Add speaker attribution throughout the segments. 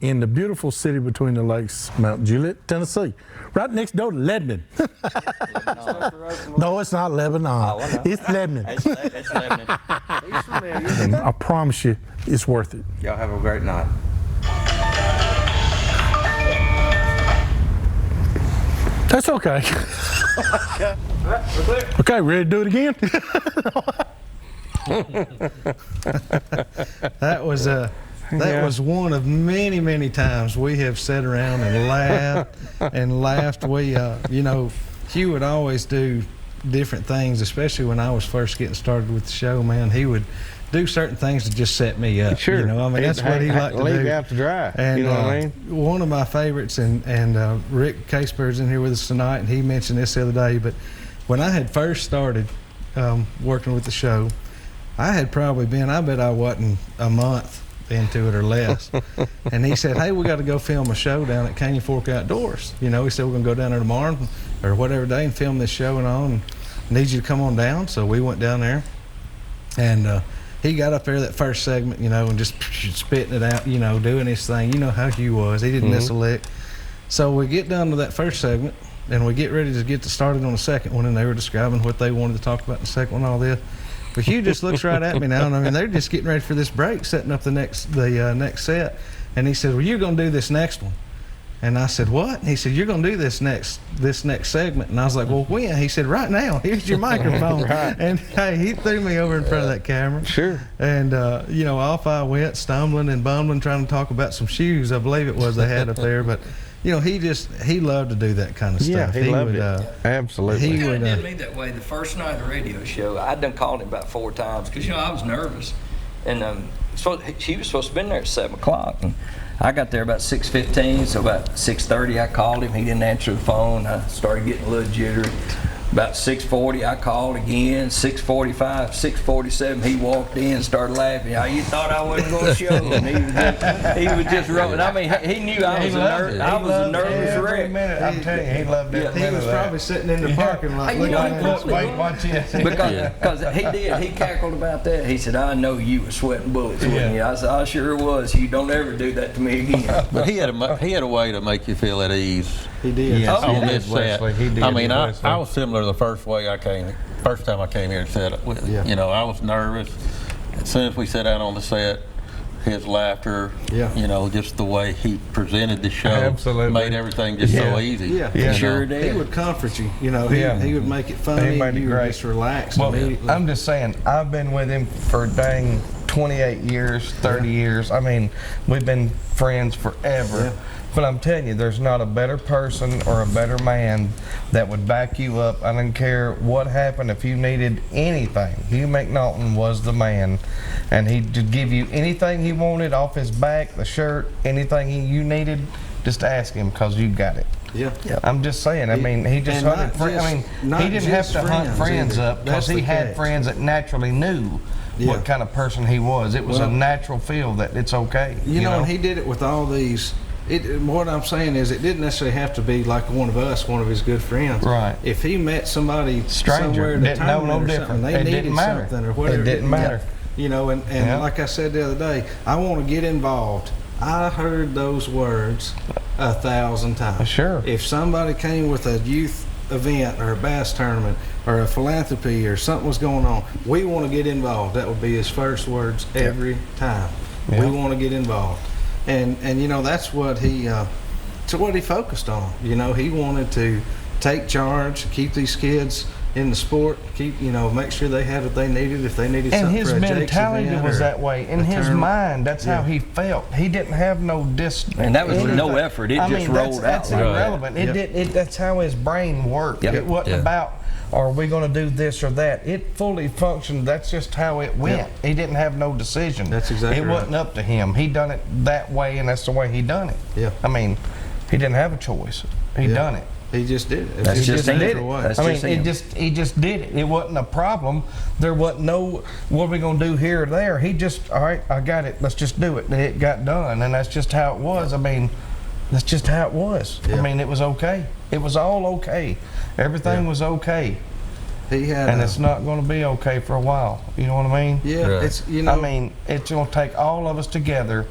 Speaker 1: in the beautiful city between the lakes, Mount Juliet, Tennessee, right next door to Lebanon. No, it's not Lebanon.
Speaker 2: Oh, well, no.
Speaker 1: It's Lebanon.
Speaker 2: It's Lebanon.
Speaker 1: And I promise you, it's worth it.
Speaker 2: Y'all have a great night.
Speaker 1: That's okay. Okay, ready to do it again?
Speaker 3: That was one of many, many times we have sat around and laughed. We, you know, Hugh would always do different things, especially when I was first getting started with the show, man. He would do certain things to just set me up.
Speaker 4: Sure.
Speaker 3: You know, I mean, that's what he liked to
Speaker 4: leave
Speaker 3: do.
Speaker 4: you out to dry.
Speaker 3: And
Speaker 4: you know what I mean?
Speaker 3: one of my favorites, and Rick Caseberry's in here with us tonight, and he mentioned this the other day, but when I had first started working with the show, I had probably been, I bet I wasn't a month into it or less. And he said, hey, we got to go film a show down at Canyon Fork Outdoors. You know, he said, we're going to go down there tomorrow or whatever day and film this show and all, and need you to come on down. So we went down there, and he got up there that first segment, you know, and just spitting it out, you know, doing his thing. You know how Hugh was. He didn't miss a lick. So we get done to that first segment, and we get ready to get started on the second one, and they were describing what they wanted to talk about in the second one, all this. But Hugh just looks right at me now, and I mean, they're just getting ready for this break, setting up the next set. And he said, well, you're going to do this next one. And I said, what? And he said, you're going to do this next segment. And I was like, well, when? He said, right now. Here's your microphone.
Speaker 4: Right.
Speaker 3: And hey, he threw me over in front of that camera.
Speaker 4: Sure.
Speaker 3: And, you know, off I went, stumbling and bumbling, trying to talk about some shoes, I believe it was they had up there. But, you know, he loved to do that kind of stuff.
Speaker 4: Yeah, he loved it. Absolutely.
Speaker 3: He
Speaker 5: He
Speaker 3: would,
Speaker 5: did me that way the first night of the radio show. I done called him about 4 times because, you know, I was nervous. And he was supposed to be in there at 7 o'clock. And I got there about 6:15, so about 6:30 I called him. He didn't answer the phone. I started getting a little jittery. About 6:40 I called again. 6:45, 6:47 he walked in and started laughing. "Oh, you thought I wasn't going to show?" And he was just rolling. I mean, he knew I was a nervous wreck.
Speaker 4: Every minute, I'm telling you, he loved it.
Speaker 3: he was probably sitting in the parking lot.
Speaker 5: You know,
Speaker 3: looking at
Speaker 5: he
Speaker 4: Watch this.
Speaker 5: Because he did. He cackled about that. He said, "I know you were sweating bullets, wasn't you?" I said, "I sure was. You don't ever do that to me again."
Speaker 6: But he had a way to make you feel at ease.
Speaker 3: He did.
Speaker 4: Yes,
Speaker 6: on
Speaker 4: he
Speaker 6: this
Speaker 4: did,
Speaker 6: set.
Speaker 4: Wesley. He did.
Speaker 6: I mean, I
Speaker 4: Wesley.
Speaker 6: was similar the first time I came here and set up with.
Speaker 3: Yeah.
Speaker 6: You know, I was nervous. As soon as we sat out on the set, his laughter,
Speaker 3: Yeah.
Speaker 6: you know, just the way he presented the show
Speaker 4: Absolutely.
Speaker 6: made everything just so easy.
Speaker 3: Yeah,
Speaker 4: Yeah.
Speaker 5: Sure
Speaker 3: He
Speaker 5: did.
Speaker 3: would comfort you. You know, he would make it funny.
Speaker 4: He made it
Speaker 3: you would
Speaker 4: great.
Speaker 3: just relax
Speaker 4: Well,
Speaker 3: immediately.
Speaker 4: I'm just saying, I've been with him for dang 28 years, 30 years. I mean, we've been friends forever.
Speaker 3: Yeah.
Speaker 4: But I'm telling you, there's not a better person or a better man that would back you up. I don't care what happened if you needed anything. Hugh McNaughten was the man, and he'd give you anything he wanted off his back, the shirt, anything you needed. Just ask him, because you got it.
Speaker 3: Yeah.
Speaker 4: I'm just saying. I mean, he just
Speaker 3: and
Speaker 4: hunted.
Speaker 3: not
Speaker 4: I mean,
Speaker 3: just- not
Speaker 4: he didn't have
Speaker 3: just
Speaker 4: to hunt
Speaker 3: friends
Speaker 4: friends
Speaker 3: either.
Speaker 4: up, because
Speaker 3: That's
Speaker 4: he
Speaker 3: the
Speaker 4: had
Speaker 3: catch.
Speaker 4: friends that naturally knew
Speaker 3: Yeah.
Speaker 4: what kind of person he was. It was a
Speaker 3: Well,
Speaker 4: natural feel that it's okay.
Speaker 3: You know, and he did it with all these. What I'm saying is, it didn't necessarily have to be like one of us, one of his good friends.
Speaker 4: Right.
Speaker 3: If he met somebody
Speaker 4: Stranger,
Speaker 3: somewhere at a
Speaker 4: didn't know no
Speaker 3: tournament or
Speaker 4: different.
Speaker 3: something, they
Speaker 4: It
Speaker 3: needed
Speaker 4: didn't matter.
Speaker 3: something or whatever.
Speaker 4: It didn't matter.
Speaker 3: You know, and
Speaker 4: Yeah.
Speaker 3: like I said the other day, I want to get involved. I heard those words 1,000 times.
Speaker 4: Sure.
Speaker 3: If somebody came with a youth event or a bass tournament or a philanthropy or something was going on, we want to get involved. That would be his first words every time.
Speaker 4: Yeah.
Speaker 3: We want to get involved. And you know, that's what he focused on. You know, he wanted to take charge, keep these kids in the sport, make sure they had what they needed if they needed
Speaker 4: And
Speaker 3: something
Speaker 4: his
Speaker 3: for a Jake's
Speaker 4: mentality
Speaker 3: event
Speaker 4: was
Speaker 3: or
Speaker 4: that way. In
Speaker 3: a
Speaker 4: his
Speaker 3: tournament.
Speaker 4: mind, that's how he felt. He didn't have no
Speaker 5: And that was with no
Speaker 4: anything.
Speaker 5: effort. It
Speaker 4: I
Speaker 5: just
Speaker 4: mean,
Speaker 5: rolled
Speaker 4: that's
Speaker 5: out.
Speaker 4: irrelevant.
Speaker 3: Right.
Speaker 4: That's how his brain worked.
Speaker 5: Yep.
Speaker 4: It wasn't
Speaker 6: Yeah.
Speaker 4: about, are we going to do this or that? It fully functioned. That's just how it went.
Speaker 3: Yep.
Speaker 4: He didn't have no decision.
Speaker 3: That's exactly
Speaker 4: It wasn't up to him. He done it that way, and that's the way he done it.
Speaker 3: Yeah.
Speaker 4: I mean, he didn't have a choice. He
Speaker 3: Yeah.
Speaker 4: done it.
Speaker 3: He just did it.
Speaker 5: That's
Speaker 3: He
Speaker 5: just him.
Speaker 3: did it.
Speaker 5: That's
Speaker 4: I mean,
Speaker 5: just him.
Speaker 4: he just did it. It wasn't a problem. There wasn't no, what are we gonna do here or there? He just, all right, I got it. Let's just do it. And it got done, and that's just how it was. I mean, that's just how it was.
Speaker 3: Yeah.
Speaker 4: I mean, it was okay. It was all okay. Everything
Speaker 3: Yeah.
Speaker 4: was okay,
Speaker 3: He had.
Speaker 4: and it's not going to be okay for a while. You know what I mean?
Speaker 3: Yeah,
Speaker 6: Right.
Speaker 3: it's I
Speaker 4: I mean, it's going to take all of us together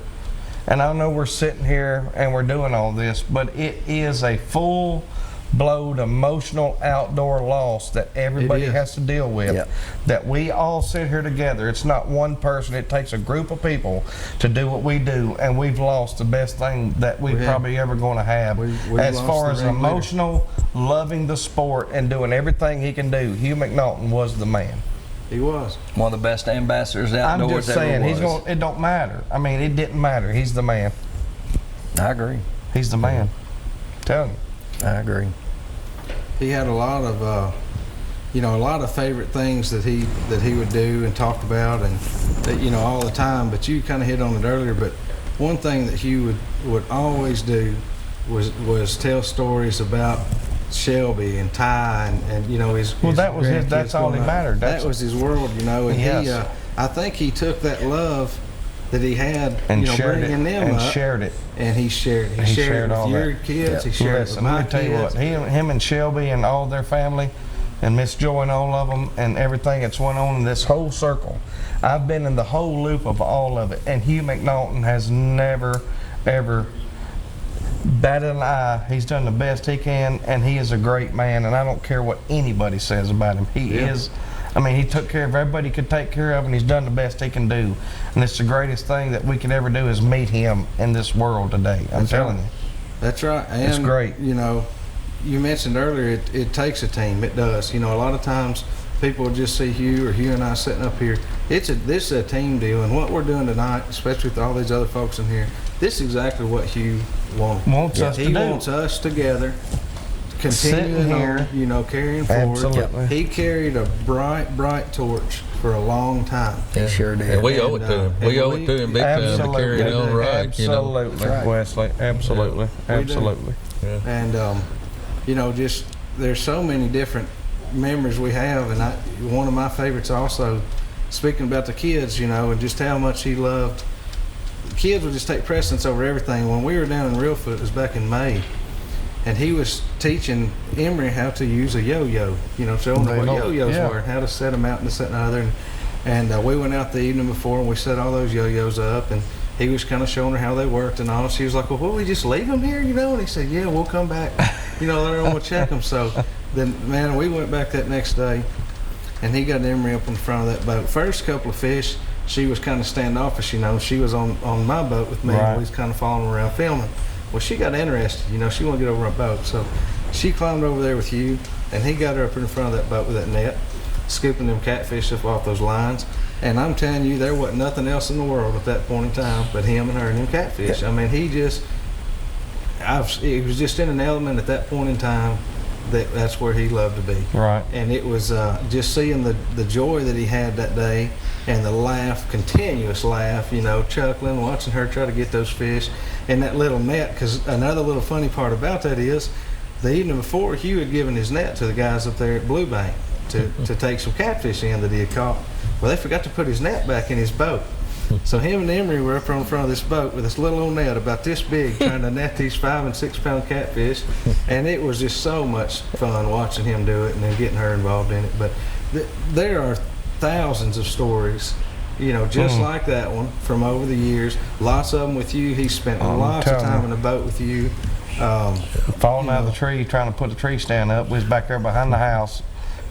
Speaker 4: And I know we're sitting here and we're doing all this, but it is a full-blown emotional outdoor loss that everybody
Speaker 3: is.
Speaker 4: has to deal with.
Speaker 5: Yep.
Speaker 4: That we all sit here together. It's not one person. It takes a group of people to do what we do, and we've lost the best thing that we're probably ever going to have.
Speaker 3: We've
Speaker 4: As
Speaker 3: lost
Speaker 4: far
Speaker 3: the
Speaker 4: as
Speaker 3: ringleader.
Speaker 4: emotional, loving the sport, and doing everything he can do, Hugh McNaughton was the man.
Speaker 3: He was.
Speaker 5: One of the best ambassadors
Speaker 4: I'm
Speaker 5: outdoors
Speaker 4: just saying,
Speaker 5: ever
Speaker 4: he's
Speaker 5: was.
Speaker 4: going. It don't matter. I mean, it didn't matter. He's the man.
Speaker 5: I agree.
Speaker 4: He's the man. Tell you.
Speaker 5: I agree.
Speaker 3: He had a lot of, a lot of favorite things that he would do and talk about, and all the time. But you kind of hit on it earlier. But one thing that Hugh would always do was tell stories about Shelby and Ty and his.
Speaker 4: Well, that was his.
Speaker 3: grandkids
Speaker 4: That's all
Speaker 3: growing
Speaker 4: he
Speaker 3: up.
Speaker 4: mattered.
Speaker 3: That was his world, And
Speaker 4: Yes.
Speaker 3: I think he took that love that he had,
Speaker 4: and shared it.
Speaker 3: bringing them
Speaker 4: And
Speaker 3: up,
Speaker 4: shared it.
Speaker 3: and he shared it. He shared it with
Speaker 4: all
Speaker 3: your
Speaker 4: that.
Speaker 3: kids. He shared
Speaker 4: Listen,
Speaker 3: it with my
Speaker 4: let me tell you
Speaker 3: kids.
Speaker 4: what. Him and Shelby and all their family, and Miss Joy and all of them, and everything that's went on in this whole circle. I've been in the whole loop of all of it, and Hugh McNaughton has never, ever batted an eye. He's done the best he can, and he is a great man, and I don't care what anybody says about him. He is. I mean, he took care of everybody he could take care of, and he's done the best he can do. And it's the greatest thing that we could ever do is meet him in this world today. I'm telling you.
Speaker 3: That's right. And,
Speaker 4: It's great.
Speaker 3: You mentioned earlier it takes a team. It does. A lot of times people just see Hugh or Hugh and I sitting up here. This is a team deal, and what we're doing tonight, especially with all these other folks in here, this is exactly what Hugh
Speaker 4: Wants us to
Speaker 3: He
Speaker 4: do.
Speaker 3: wants us together,
Speaker 4: Sitting
Speaker 3: continuing
Speaker 4: here.
Speaker 3: on, carrying forward.
Speaker 4: Absolutely.
Speaker 3: He carried a bright torch for a long time.
Speaker 5: He sure did.
Speaker 7: And we owe it to him. We
Speaker 3: and
Speaker 7: owe it to him big time to
Speaker 4: Absolutely.
Speaker 7: carry it on right.
Speaker 4: Absolutely, Wesley. Absolutely. Absolutely.
Speaker 3: And just there's so many different memories we have, and one of my favorites also, speaking about the kids, and just how much he loved. The kids would just take precedence over everything. When we were down in Reelfoot, it was back in May, and he was teaching Emery how to use a yo-yo, showing them what yo-yos were, and how to set them out and this, that, and the other. And we went out the evening before, and we set all those yo-yos up, and he was kind of showing her how they worked and all. She was like, well, will we just leave them here, And he said, yeah, we'll come back, later on, we'll check them. So then, man, we went back that next day, and he got Emery up in front of that boat. First couple of fish, she was kind of standoffish, She was on my boat with me,
Speaker 4: Right.
Speaker 3: and we was kind of following around filming. Well, she got interested, she wanted to get over our boat. So she climbed over there with Hugh, and he got her up in front of that boat with that net, scooping them catfish up off those lines. And I'm telling you, there wasn't nothing else in the world at that point in time but him and her and them catfish. I mean, he was just in an element at that point in time that's where he loved to be.
Speaker 4: Right.
Speaker 3: And it was just seeing the joy that he had that day, and the laugh, continuous laugh, chuckling, watching her try to get those fish in that little net. Because another little funny part about that is, the evening before, Hugh had given his net to the guys up there at Blue Bank to take some catfish in that he had caught. Well, they forgot to put his net back in his boat. So him and Emery were up in front of this boat with this little old net about this big, trying to net these 5 and 6 pound catfish, and it was just so much fun watching him do it and then getting her involved in it. But there are thousands of stories, just like that one from over the years. Lots of them with you. He spent lots of
Speaker 4: telling
Speaker 3: time
Speaker 4: you.
Speaker 3: in the boat with you.
Speaker 4: Falling out of the tree, trying to put the tree stand up. We was back there behind the house,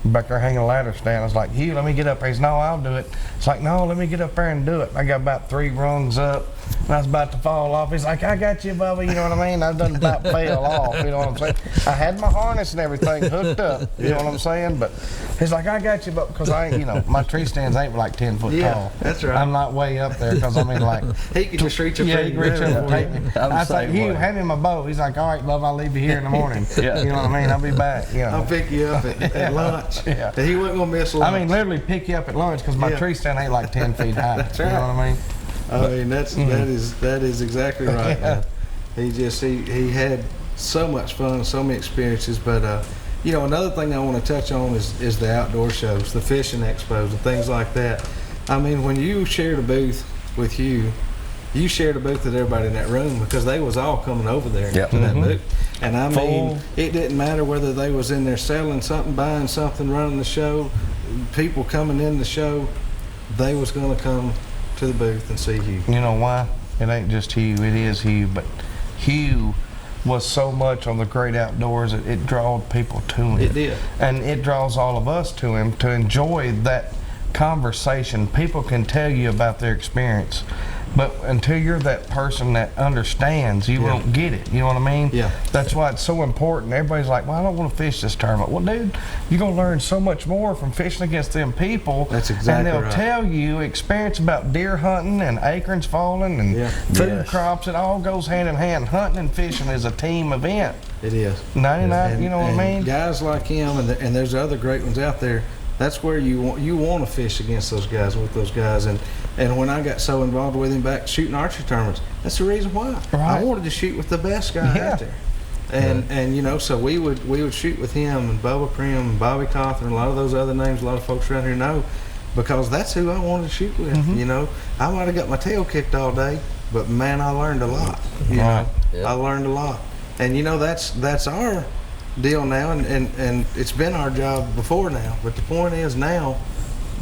Speaker 4: back there hanging a ladder stand. I was like, Hugh, let me get up there. He said, no, I'll do it. It's like, no, let me get up there and do it. I got about 3 rungs up, and I was about to fall off. He's like, I got you, Bubba. You know what I mean? I done about fell off. You know what I'm saying? I had my harness and everything hooked up. You know what I'm saying? But he's like, I got you, Bubba, because I ain't, my tree stands ain't like 10 foot tall.
Speaker 3: That's right.
Speaker 4: I'm not way up there because like.
Speaker 3: He could just reach up
Speaker 4: Yeah,
Speaker 3: there
Speaker 4: he
Speaker 3: and
Speaker 4: could reach
Speaker 3: grab
Speaker 4: up
Speaker 3: it
Speaker 4: and
Speaker 3: for
Speaker 4: take
Speaker 3: you.
Speaker 4: me.
Speaker 5: I'm the
Speaker 4: I was like,
Speaker 5: same
Speaker 4: Hugh,
Speaker 5: way.
Speaker 4: hand me my boat. He's like, all right, love, I'll leave you here in the morning.
Speaker 5: Yeah.
Speaker 4: You know what I mean? I'll be back.
Speaker 3: I'll pick you up at lunch.
Speaker 4: Yeah.
Speaker 3: He wasn't going to miss lunch.
Speaker 4: I mean, literally pick you up at lunch because my
Speaker 3: Yeah.
Speaker 4: tree stand ain't like 10 feet high.
Speaker 3: That's
Speaker 4: You know
Speaker 3: right.
Speaker 4: what I mean?
Speaker 3: I mean, that is exactly right.
Speaker 4: Yeah.
Speaker 3: Man. He had so much fun, so many experiences. But another thing I want to touch on is the outdoor shows, the fishing expos, and things like that. I mean, when you shared a booth with Hugh, you shared a booth with everybody in that room because they was all coming over there
Speaker 5: Yep.
Speaker 3: to that booth. And I mean,
Speaker 4: Full.
Speaker 3: it didn't matter whether they was in there selling something, buying something, running the show, people coming in the show, they was going to come to the booth and see you.
Speaker 4: You know why? It ain't just Hugh. It is Hugh. But Hugh was so much on the great outdoors, it drawed people to him.
Speaker 3: It did.
Speaker 4: And it draws all of us to him to enjoy that conversation. People can tell you about their experience, but until you're that person that understands, you won't get it. You know what I mean?
Speaker 3: Yeah.
Speaker 4: That's why it's so important. Everybody's like, well, I don't want to fish this tournament. Well, dude, you're going to learn so much more from fishing against them people.
Speaker 3: That's exactly
Speaker 4: And they'll
Speaker 3: right.
Speaker 4: tell you experience about deer hunting and acorns falling and food crops. It all goes hand in hand. Hunting and fishing is a team event.
Speaker 3: It is.
Speaker 4: 99, you know what I mean?
Speaker 3: Guys like him, and there's other great ones out there. That's where you want to fish against those guys, with those guys. And when I got so involved with him back shooting archery tournaments, that's the reason why.
Speaker 4: Right.
Speaker 3: I wanted to shoot with the best guy out there. And you know, so we would shoot with him and Bubba Prim and Bobby Cawthorn, a lot of those other names a lot of folks around here know, because that's who I wanted to shoot with. You know, I might have got my tail kicked all day, but man, I learned a lot. You know, I learned a lot. And you know, that's our deal now, and it's been our job before now, but the point is now,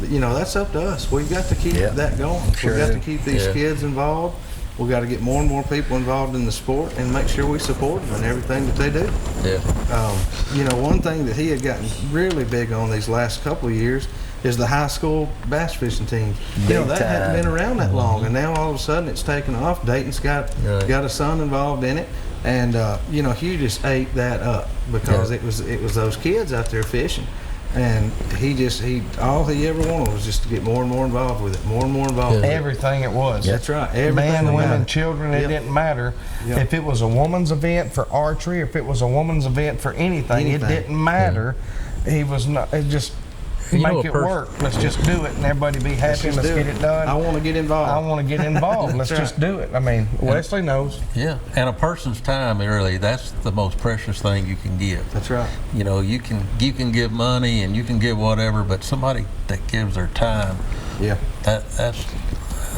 Speaker 3: you know, that's up to us. We've got to keep that going. We've got to keep these kids involved. We've got to get more and more people involved in the sport and make sure we support them in everything that they do. You know, one thing that he had gotten really big on these last couple of years is the high school bass fishing teams. You know, that hadn't been around that long, and now all of a sudden it's taken off. Dayton's got a son involved in it. And you know, Hugh just ate that up because it was those kids out there fishing, and all he ever wanted was just to get more and more involved with it, more and more involved. With
Speaker 4: Everything it was.
Speaker 3: That's right. Everything.
Speaker 4: Man, women,
Speaker 3: about it.
Speaker 4: children, it didn't matter. If it was a woman's event for archery, if it was a woman's event for anything. It didn't matter. He was not. It just. Make it work. Let's just do it, and everybody be happy. Let's get it done.
Speaker 3: I want to get involved.
Speaker 4: I want to get involved. Let's just do it. I mean, Wesley knows.
Speaker 6: Yeah, and a person's time, really, that's the most precious thing you can give.
Speaker 3: That's right.
Speaker 6: You know, you can give money and you can give whatever, but somebody that gives their time,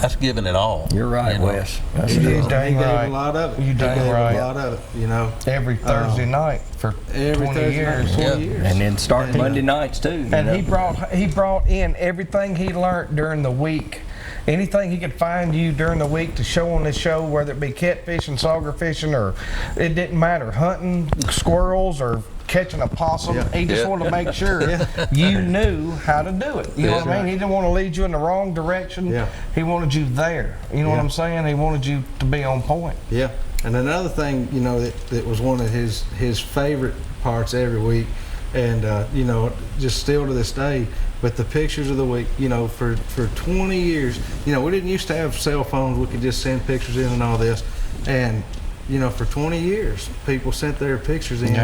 Speaker 6: that's giving it all.
Speaker 5: You're right,
Speaker 6: you know?
Speaker 5: Wes.
Speaker 3: He gave
Speaker 4: right.
Speaker 3: a lot of it.
Speaker 4: You dang right.
Speaker 3: A lot of it. You know,
Speaker 4: Every Thursday night for 20 years.
Speaker 3: 20 years.
Speaker 5: And then starting Monday nights too. you
Speaker 4: And
Speaker 5: know.
Speaker 4: he brought in everything he learned during the week. Anything he could find you during the week to show on this show, whether it be catfishing, sauger fishing, or it didn't matter, hunting squirrels or catching a possum. He just wanted to make sure you knew how to do it. You know what I mean? He didn't want to lead you in the wrong direction. He wanted you there. You know what I'm saying? He wanted you to be on point.
Speaker 3: Yeah. And another thing, you know, that was one of his favorite parts every week, and you know, just still to this day, but the pictures of the week, you know, for 20 years, you know, we didn't used to have cell phones. We could just send pictures in and all this, and you know, for 20 years, people sent their pictures in,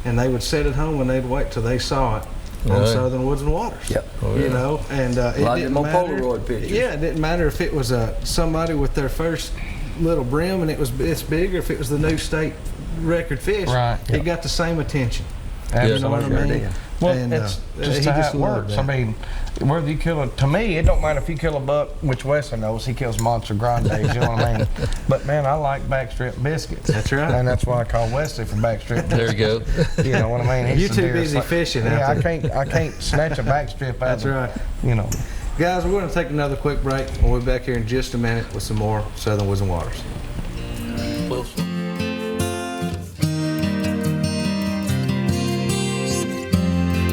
Speaker 3: and they would sit at home and they'd wait till they saw it on Southern Woods and Waters. You know, and it didn't matter.
Speaker 5: Polaroid pictures.
Speaker 3: Yeah, it didn't matter if it was somebody with their first little brim and it was this big, or if it was the new state record fish. It got the same attention.
Speaker 4: Absolutely.
Speaker 3: You know what I mean?
Speaker 4: Well,
Speaker 3: And,
Speaker 4: it's
Speaker 3: he
Speaker 4: just how
Speaker 3: just
Speaker 4: it
Speaker 3: loved
Speaker 4: works.
Speaker 3: that.
Speaker 4: I mean, whether you kill to me, it don't matter if you kill a buck, which Wesley knows, he kills monster grandes, you know what I mean? But man, I like backstrip biscuits.
Speaker 3: That's right.
Speaker 4: And that's why I call Wesley for backstrip biscuits.
Speaker 7: There you go.
Speaker 4: You know what I mean? He's
Speaker 3: You're
Speaker 4: the
Speaker 3: too
Speaker 4: deer
Speaker 3: busy
Speaker 4: sla-
Speaker 3: fishing out
Speaker 4: Yeah,
Speaker 3: there.
Speaker 4: I can't snatch a backstrip out
Speaker 3: That's
Speaker 4: of
Speaker 3: right.
Speaker 4: You know.
Speaker 3: Guys, we're going to take another quick break. We'll be back here in just a minute with some more Southern Woods and Waters.
Speaker 6: Wilson.